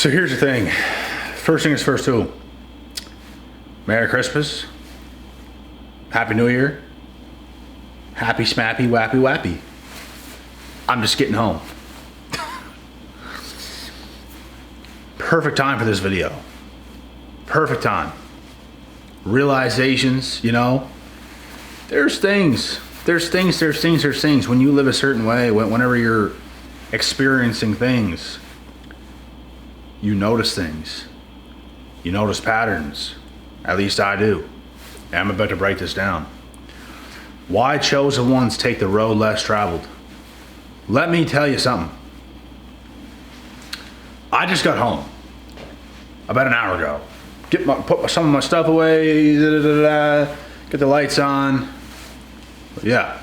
So here's the thing. First thing is first too. Merry Christmas. Happy New Year. Happy smappy wappy wappy. I'm just getting home. Perfect time for this video. Perfect time. Realizations, you know. There's things. When you live a certain way, whenever you're experiencing things, you notice things. You notice patterns. At least I do. And I'm about to break this down. Why chosen ones take the road less traveled? Let me tell you something. I just got home about an hour ago. Put some of my stuff away, get the lights on. Yeah.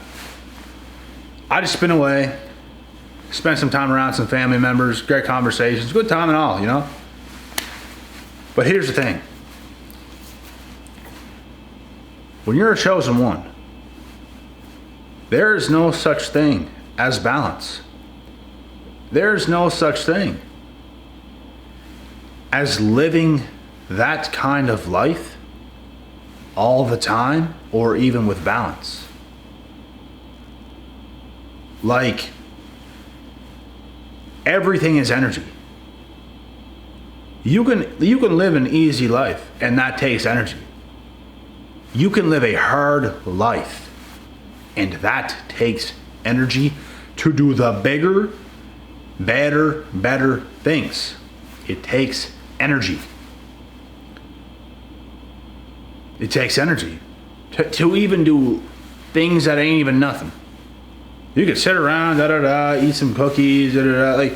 I just been away, spent some time around some family members, great conversations, good time and all, you know. But here's the thing. When you're a chosen one, there is no such thing as balance. There's no such thing as living that kind of life all the time or even with balance. Like, everything is energy. You can live an easy life and that takes energy. You can live a hard life and that takes energy to do the bigger, better things. It takes energy. It takes energy to even do things that ain't even nothing. You could sit around, eat some cookies, like,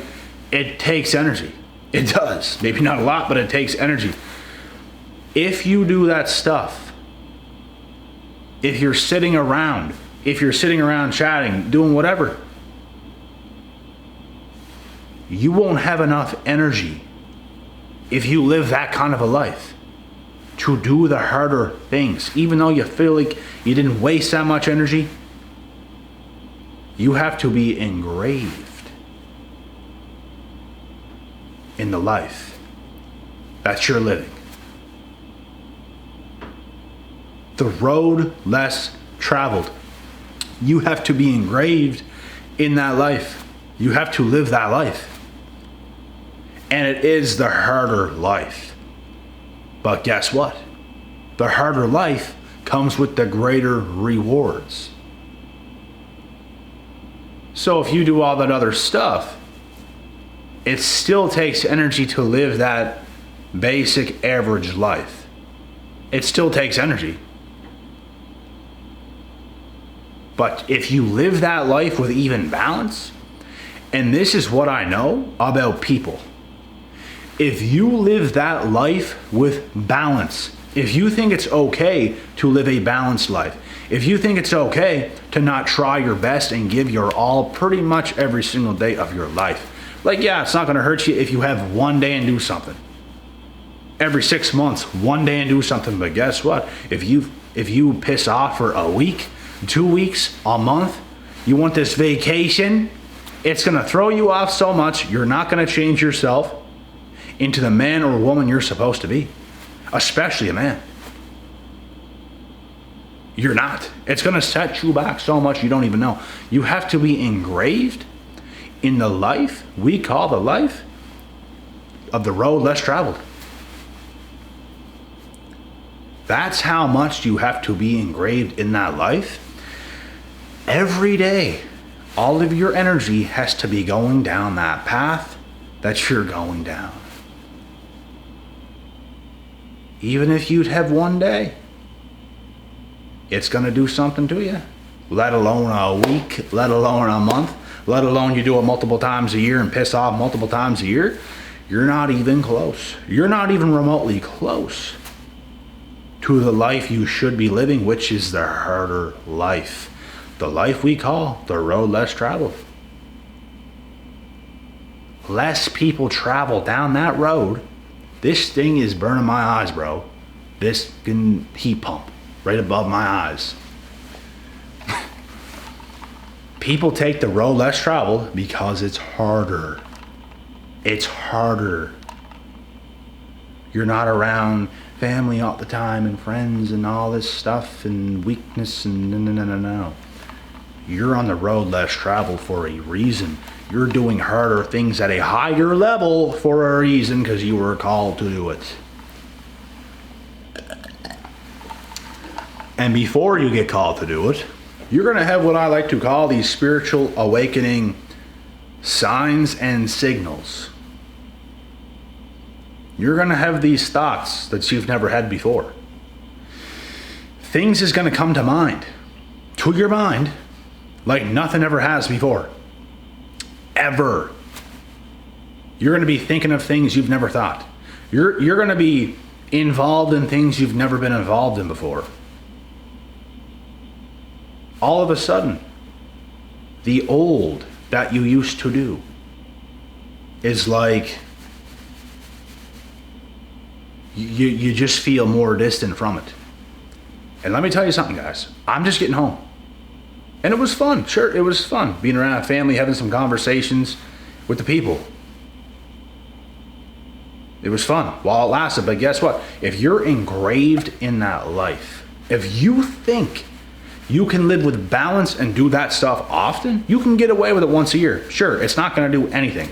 it takes energy. It does. Maybe not a lot, but it takes energy. If you do that stuff, if you're sitting around chatting, doing whatever, you won't have enough energy if you live that kind of a life to do the harder things. Even though you feel like you didn't waste that much energy, you have to be engraved in the life that you're living. The road less traveled. You have to be engraved in that life. You have to live that life. And it is the harder life. But guess what? The harder life comes with the greater rewards. So if you do all that other stuff, it still takes energy to live that basic average life. It still takes energy. But if you live that life with even balance, and this is what I know about people, if you live that life with balance, if you think it's okay to live a balanced life, if you think it's okay to not try your best and give your all pretty much every single day of your life, like, yeah, it's not going to hurt you if you have one day and do something. Every 6 months, one day and do something. But guess what? If you piss off for a week, 2 weeks, a month, you want this vacation, it's going to throw you off so much, you're not going to change yourself into the man or woman you're supposed to be, especially a man. You're not. It's going to set you back so much you don't even know. You have to be engraved in the life we call the life of the road less traveled. That's how much you have to be engraved in that life. Every day, all of your energy has to be going down that path that you're going down. Even if you'd have one day, it's going to do something to you. Let alone a week, let alone a month, let alone you do it multiple times a year and piss off multiple times a year. You're not even close. You're not even remotely close to the life you should be living, which is the harder life. The life we call the road less traveled. Less people travel down that road. This thing is burning my eyes, bro. This heat pump right above my eyes. People take the road less traveled because it's harder. It's harder. You're not around family all the time and friends and all this stuff and weakness and no. You're on the road less traveled for a reason. You're doing harder things at a higher level for a reason because you were called to do it. And before you get called to do it, you're going to have what I like to call these spiritual awakening signs and signals. You're going to have these thoughts that you've never had before. Things is going to come to mind, to your mind, like nothing ever has before. Ever. You're going to be thinking of things you've never thought. You're going to be involved in things you've never been involved in before. All of a sudden, the old that you used to do is like you just feel more distant from it. And let me tell you something, guys. I'm just getting home. And it was fun. Sure, it was fun being around family, having some conversations with the people. It was fun while it lasted. But guess what? If you're engraved in that life, if you think you can live with balance and do that stuff often, you can get away with it once a year. Sure, it's not going to do anything.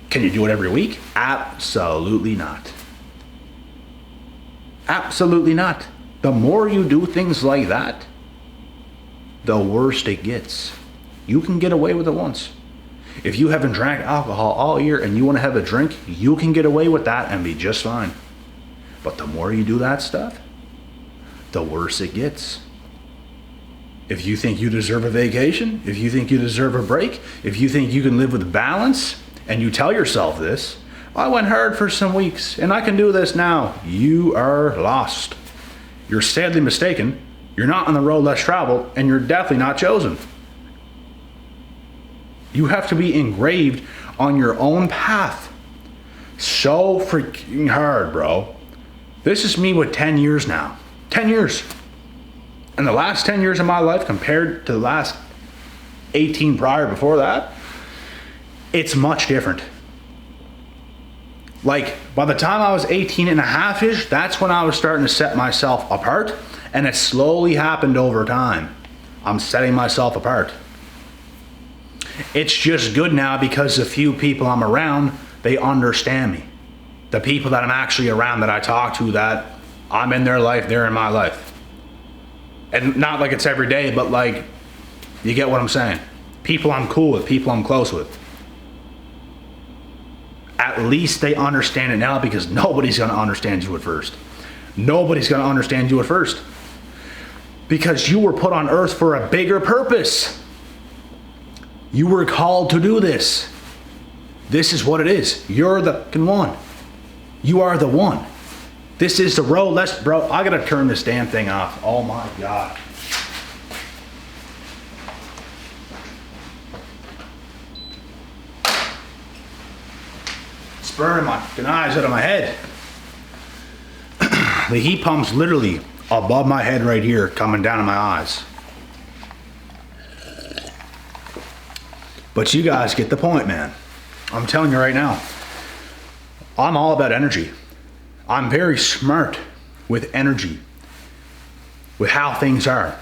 Can you do it every week? Absolutely not. Absolutely not. The more you do things like that, the worse it gets. You can get away with it once. If you haven't drank alcohol all year and you want to have a drink, you can get away with that and be just fine. But the more you do that stuff, the worse it gets. If you think you deserve a vacation, if you think you deserve a break, if you think you can live with balance, and you tell yourself this, I went hard for some weeks and I can do this now, you are lost. You're sadly mistaken. You're not on the road less traveled, and you're definitely not chosen. You have to be engraved on your own path. So freaking hard, bro. This is me with 10 years now. 10 years. And the last 10 years of my life compared to the last 18 prior before that, it's much different. Like, by the time I was 18 and a half-ish, that's when I was starting to set myself apart. And it slowly happened over time. I'm setting myself apart. It's just good now because the few people I'm around, they understand me. The people that I'm actually around, that I talk to, that I'm in their life, they're in my life. And not like it's every day, but like, you get what I'm saying. People I'm cool with, people I'm close with. At least they understand it now, because nobody's going to understand you at first. Nobody's going to understand you at first. Because you were put on earth for a bigger purpose. You were called to do this. This is what it is. You're the one. You are the one. This is the road. Bro, I gotta turn this damn thing off. Oh my God. It's burning my eyes out of my head. The heat pump's literally above my head right here, coming down to my eyes. But you guys get the point, man. I'm telling you right now, I'm all about energy. I'm very smart with energy, with how things are,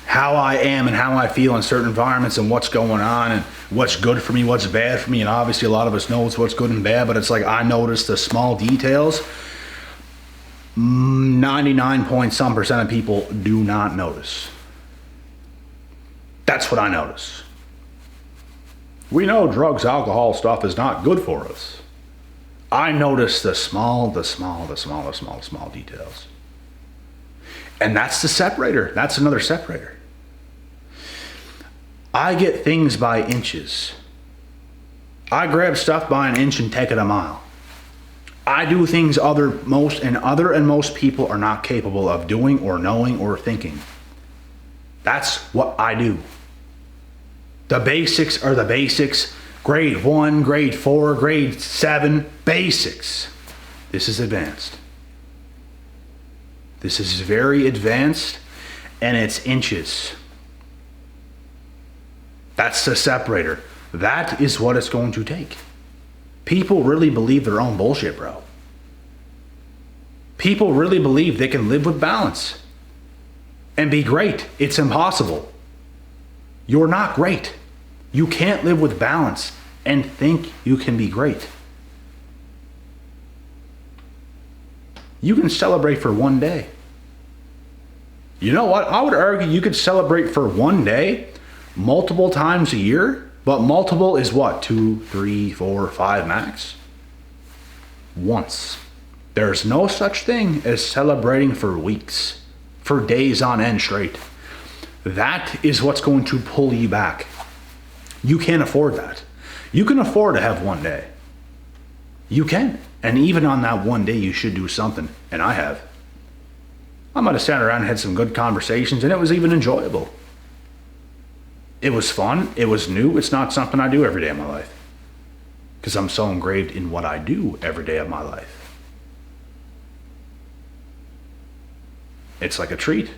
how I am and how I feel in certain environments, and what's going on and what's good for me, what's bad for me. And obviously a lot of us knows what's good and bad, but it's like I notice the small details 99 point some percent of people do not notice. That's what I notice. We know drugs, alcohol stuff is not good for us. I notice the small details. And that's the separator. That's another separator. I get things by inches. I grab stuff by an inch and take it a mile. I do things other and most people are not capable of doing or knowing or thinking. That's what I do. The basics are the basics. Grade 1, grade 4, grade 7, basics. This is advanced. This is very advanced, and it's inches. That's the separator. That is what it's going to take. People really believe their own bullshit, bro. People really believe they can live with balance and be great. It's impossible. You're not great. You can't live with balance and think you can be great. You can celebrate for one day. You know what? I would argue you could celebrate for one day multiple times a year, but multiple is what? 2, 3, 4, 5 max? Once. There's no such thing as celebrating for weeks, for days on end straight. That is what's going to pull you back. You can't afford that. You can afford to have one day. You can. And even on that one day, you should do something. And I have. I might have sat around and had some good conversations, and it was even enjoyable. It was fun. It was new. It's not something I do every day of my life, because I'm so engraved in what I do every day of my life. It's like a treat.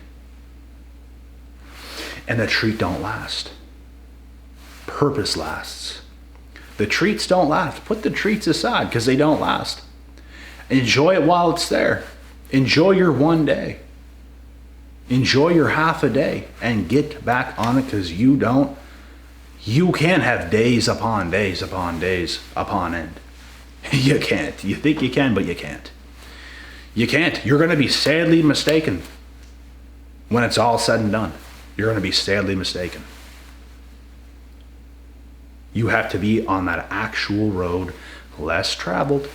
And the treat don't last. Purpose lasts. The treats don't last. Put the treats aside because they don't last. Enjoy it while it's there. Enjoy your one day. Enjoy your half a day and get back on it, because you can't have days upon days upon days upon end. You can't. You think you can, but you can't. You can't. You're going to be sadly mistaken when it's all said and done. You're going to be sadly mistaken. You have to be on that actual road, less traveled.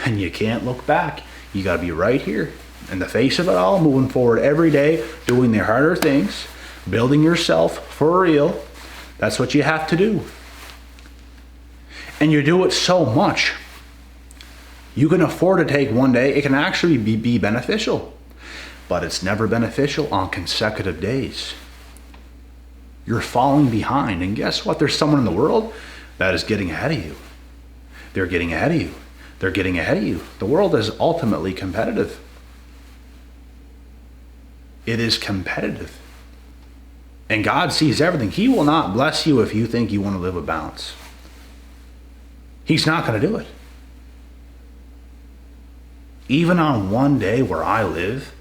And you can't look back. You got to be right here in the face of it all, moving forward every day, doing the harder things, building yourself for real. That's what you have to do. And you do it so much, you can afford to take one day. It can actually be beneficial, but it's never beneficial on consecutive days. You're falling behind. And guess what? There's someone in the world that is getting ahead of you. They're getting ahead of you. They're getting ahead of you. The world is ultimately competitive. It is competitive. And God sees everything. He will not bless you if you think you want to live with balance. He's not going to do it. Even on one day where I live,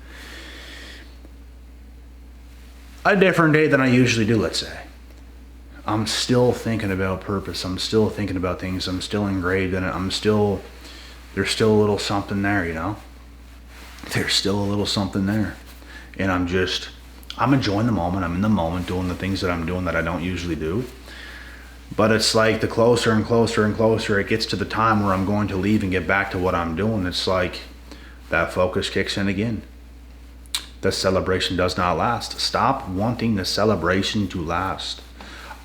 a different day than I usually do, let's say, I'm still thinking about purpose. I'm still thinking about things. I'm still engraved in it. There's still a little something there, you know? There's still a little something there. And I'm enjoying the moment. I'm in the moment doing the things that I'm doing that I don't usually do. But it's like the closer and closer and closer it gets to the time where I'm going to leave and get back to what I'm doing, it's like that focus kicks in again. The celebration does not last. Stop wanting the celebration to last.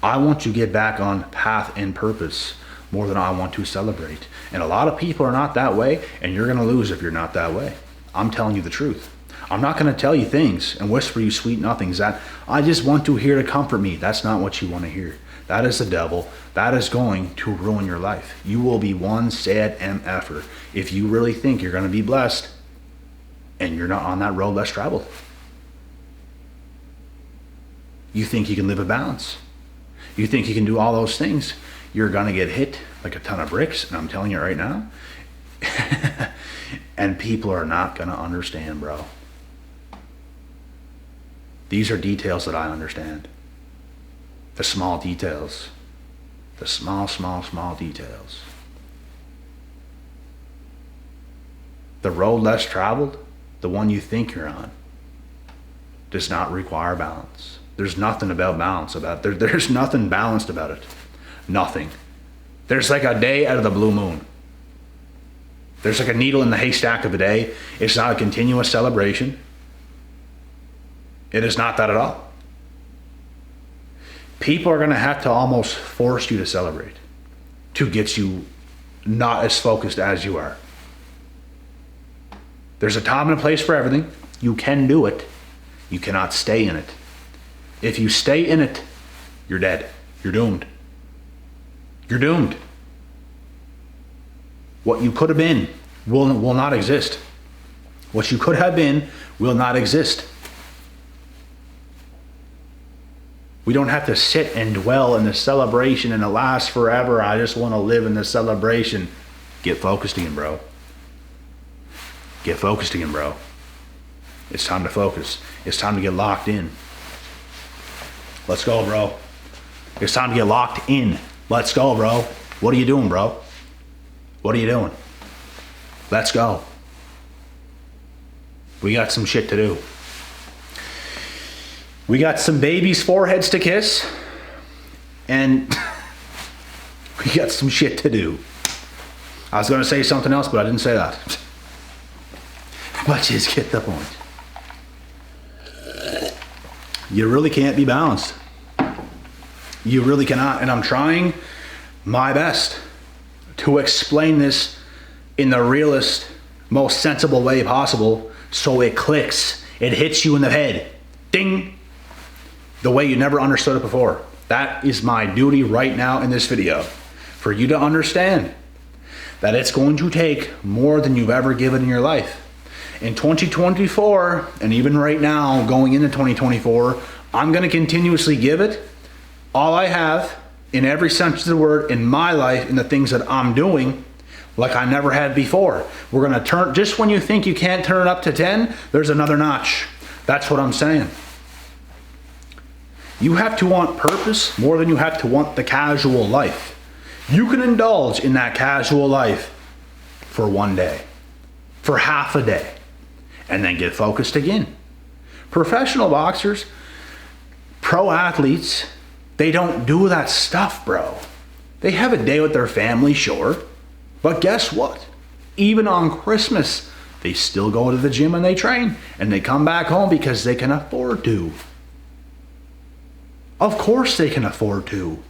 I want to get back on path and purpose more than I want to celebrate. And a lot of people are not that way, and you're going to lose if you're not that way. I'm telling you the truth. I'm not going to tell you things and whisper you sweet nothings that I just want to hear to comfort me. That's not what you want to hear. That is the devil. That is going to ruin your life. You will be one sad MFer if you really think you're going to be blessed and you're not on that road less traveled. You think you can live a balance. You think you can do all those things. You're going to get hit like a ton of bricks, and I'm telling you right now. And people are not going to understand, bro. These are details that I understand. The small details. The small details. The road less traveled, the one you think you're on, does not require balance. There's nothing about balance about it. There's nothing balanced about it. Nothing. There's like a day out of the blue moon. There's like a needle in the haystack of a day. It's not a continuous celebration. It is not that at all. People are going to have to almost force you to celebrate to get you not as focused as you are. There's a time and a place for everything. You can do it. You cannot stay in it. If you stay in it, you're dead. You're doomed. You're doomed. What you could have been will not exist. What you could have been will not exist. We don't have to sit and dwell in the celebration and it lasts forever. I just want to live in the celebration. Get focused again, bro. Get focused again, bro. It's time to focus. It's time to get locked in. Let's go, bro. It's time to get locked in. Let's go, bro. What are you doing, bro? What are you doing? Let's go. We got some shit to do. We got some babies' foreheads to kiss. And we got some shit to do. I was going to say something else, but I didn't say that. But just get the point. You really can't be balanced. You really cannot. And I'm trying my best to explain this in the realest, most sensible way possible so it clicks. It hits you in the head. Ding! The way you never understood it before. That is my duty right now in this video. For you to understand that it's going to take more than you've ever given in your life. In 2024, and even right now, going into 2024, I'm going to continuously give it all I have in every sense of the word in my life, in the things that I'm doing, like I never had before. We're going to turn, just when you think you can't turn it up to 10, there's another notch. That's what I'm saying. You have to want purpose more than you have to want the casual life. You can indulge in that casual life for one day, for half a day, and then get focused again. Professional boxers, pro athletes, they don't do that stuff, bro. They have a day with their family, sure. But guess what? Even on Christmas, they still go to the gym and they train. And they come back home because they can afford to. Of course they can afford to.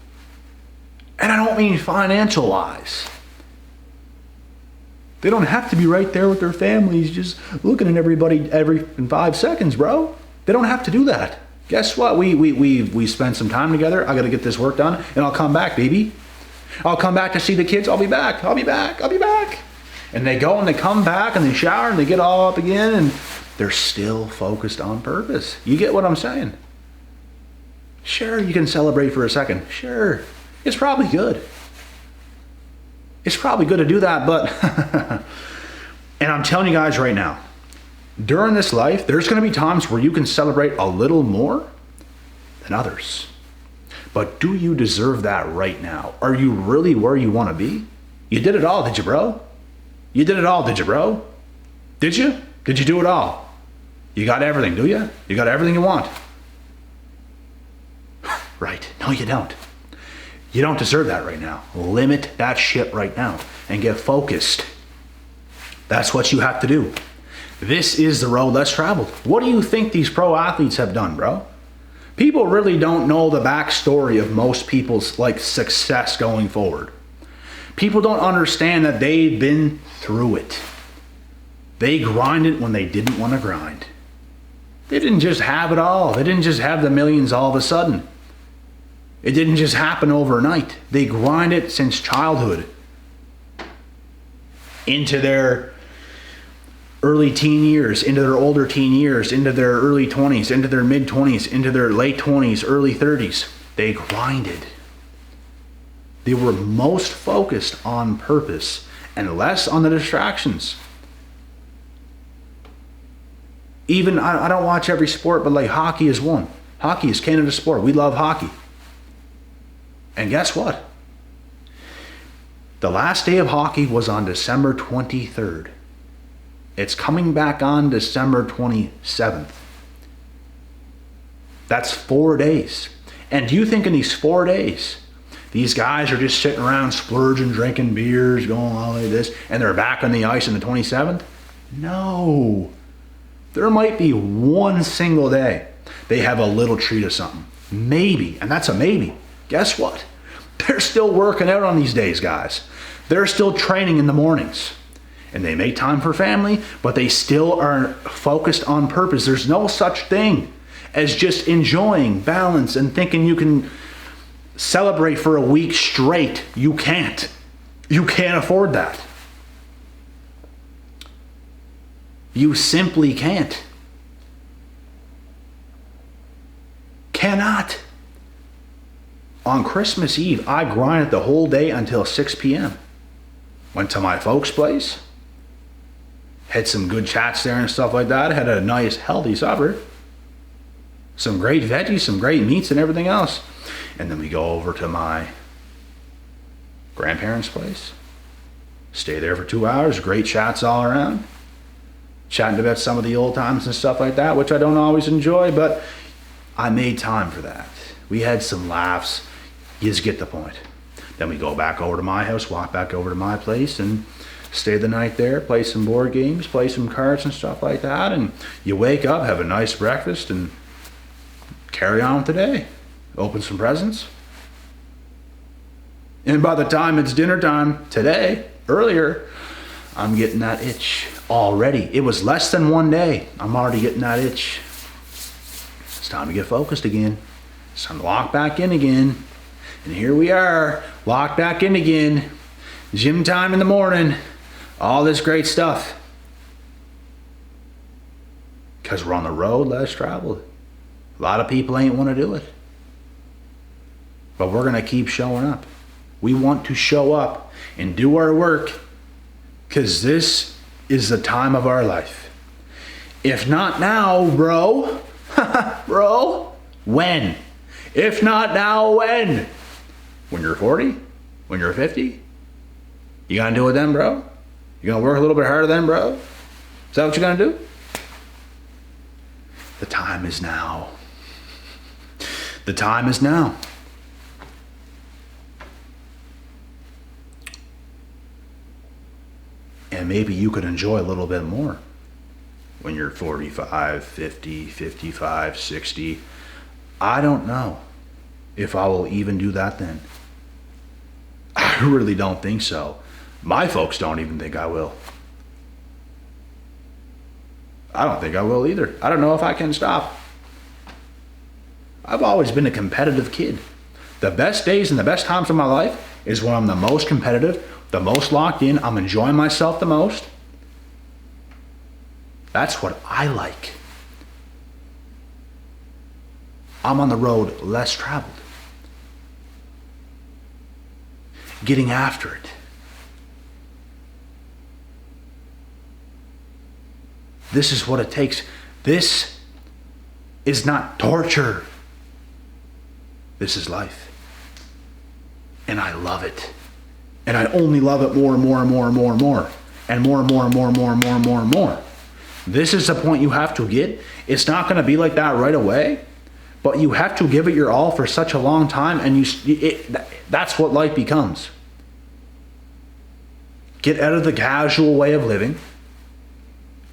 And I don't mean financial wise. They don't have to be right there with their families just looking at everybody every 5 seconds, bro. They don't have to do that. Guess what? We spend some time together. I got to get this work done and I'll come back, baby. I'll come back to see the kids. I'll be back. I'll be back. I'll be back. And they go and they come back and they shower and they get all up again and they're still focused on purpose. You get what I'm saying? Sure, you can celebrate for a second. Sure. It's probably good. It's probably good to do that, but and I'm telling you guys right now, during this life, there's going to be times where you can celebrate a little more than others. But do you deserve that right now? Are you really where you want to be? You did it all, did you, bro? You did it all, did you, bro? Did you? Did you do it all? You got everything, do you? You got everything you want. Right. No, you don't. You don't deserve that right now. Limit that shit right now and get focused. That's what you have to do. This is the road less traveled. What do you think these pro athletes have done, bro? People really don't know the backstory of most people's success going forward. People don't understand that they've been through it. They grinded when they didn't want to grind. They didn't just have it all. They didn't just have the millions all of a sudden. It didn't just happen overnight. They grinded since childhood into their early teen years, into their older teen years, into their early 20s, into their mid 20s, into their late 20s, early 30s. They grinded. They were most focused on purpose and less on the distractions. Even, I don't watch every sport, but hockey is one. Hockey is Canada's sport. We love hockey. And guess what? The last day of hockey was on December 23rd. It's coming back on December 27th. That's 4 days. And do you think in these 4 days, these guys are just sitting around splurging, drinking beers, going all like this, and they're back on the ice on the 27th? No. There might be one single day they have a little treat of something. Maybe, and that's a maybe. Guess what? They're still working out on these days, guys. They're still training in the mornings. And they make time for family, but they still are focused on purpose. There's no such thing as just enjoying balance and thinking you can celebrate for a week straight. You can't. You can't afford that. You simply can't. Cannot. On Christmas Eve, I grinded the whole day until 6 p.m. Went to my folks' place, Had some good chats there and stuff like that. Had a nice, healthy supper. Some great veggies, some great meats and everything else. And then we go over to my grandparents' place. Stay there for 2 hours. Great chats all around. Chatting about some of the old times and stuff like that, which I don't always enjoy, but I made time for that. We had some laughs. You just get the point. Then we go back over to my house, walk back over to my place, and stay the night there, play some board games, play some cards and stuff like that, and you wake up, have a nice breakfast, and carry on with the day. Open some presents. And by the time it's dinner time today, earlier, I'm getting that itch already. It was less than 1 day. I'm already getting that itch. It's time to get focused again. It's time to lock back in again. And here we are, locked back in again. Gym time in the morning. All this great stuff. Because we're on the road less traveled. A lot of people ain't want to do it. But we're going to keep showing up. We want to show up and do our work. Because this is the time of our life. If not now, bro. Bro. When? If not now, when? When you're 40? When you're 50? You gonna do it then, bro? You gonna work a little bit harder then, bro? Is that what you're gonna do? The time is now. The time is now. And maybe you could enjoy a little bit more when you're 45, 50, 55, 60. I don't know if I will even do that then. I really don't think so. My folks don't even think I will. I don't think I will either. I don't know if I can stop. I've always been a competitive kid. The best days and the best times of my life is when I'm the most competitive, the most locked in, I'm enjoying myself the most. That's what I like. I'm on the road less traveled. Getting after it. This is what it takes. This is not torture. This is life. And I love it. And I only love it more and more and more and more and more. And more and more and more and more and more and more and more. This is the point you have to get. It's not going to be like that right away. But you have to give it your all for such a long time. And that's what life becomes. Get out of the casual way of living.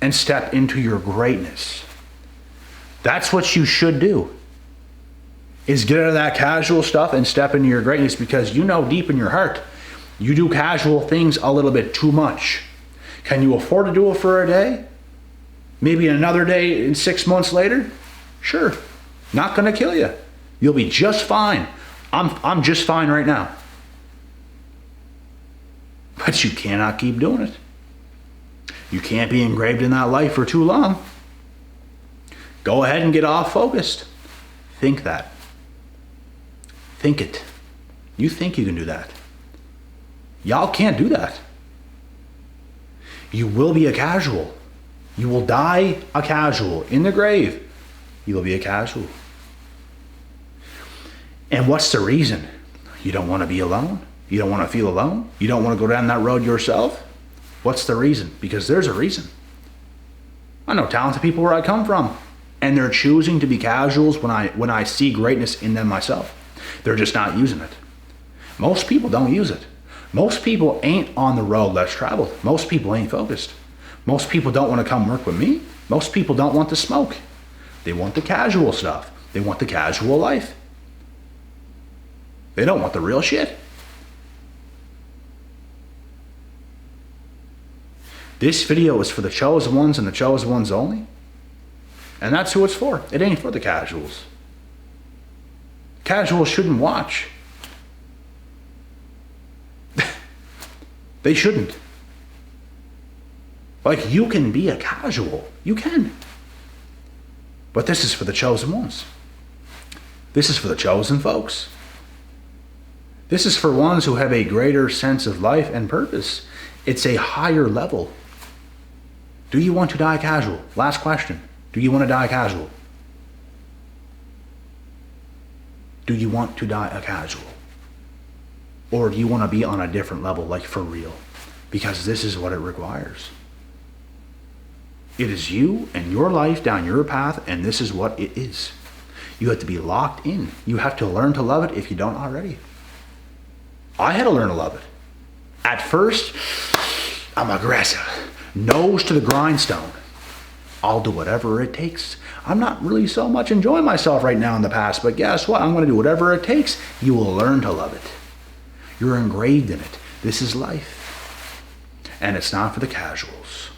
And step into your greatness. That's what you should do. Is get out of that casual stuff and step into your greatness, because you know deep in your heart, you do casual things a little bit too much. Can you afford to do it for a day? Maybe another day and 6 months later? Sure. Not gonna kill you. You'll be just fine. I'm just fine right now. But you cannot keep doing it. You can't be engraved in that life for too long. Go ahead and get off focused. Think that. Think it. You think you can do that. Y'all can't do that. You will be a casual. You will die a casual. In the grave, you will be a casual. And what's the reason? You don't want to be alone? You don't want to feel alone? You don't want to go down that road yourself? What's the reason? Because there's a reason. I know talented people where I come from, and they're choosing to be casuals when I see greatness in them myself. They're just not using it. Most people don't use it. Most people ain't on the road less traveled. Most people ain't focused. Most people don't want to come work with me. Most people don't want to smoke. They want the casual stuff. They want the casual life. They don't want the real shit. This video is for the chosen ones and the chosen ones only. And that's who it's for. It ain't for the casuals. Casuals shouldn't watch. They shouldn't. Like, you can be a casual. You can. But this is for the chosen ones. This is for the chosen folks. This is for ones who have a greater sense of life and purpose. It's a higher level. Do you want to die casual? Last question. Do you want to die casual? Do you want to die a casual? Or do you want to be on a different level, like for real? Because this is what it requires. It is you and your life down your path, and this is what it is. You have to be locked in. You have to learn to love it if you don't already. I had to learn to love it. At first, I'm aggressive. Nose to the grindstone. I'll do whatever it takes. I'm not really so much enjoying myself right now in the past, but guess what? I'm going to do whatever it takes. You will learn to love it. You're engraved in it. This is life. And it's not for the casuals.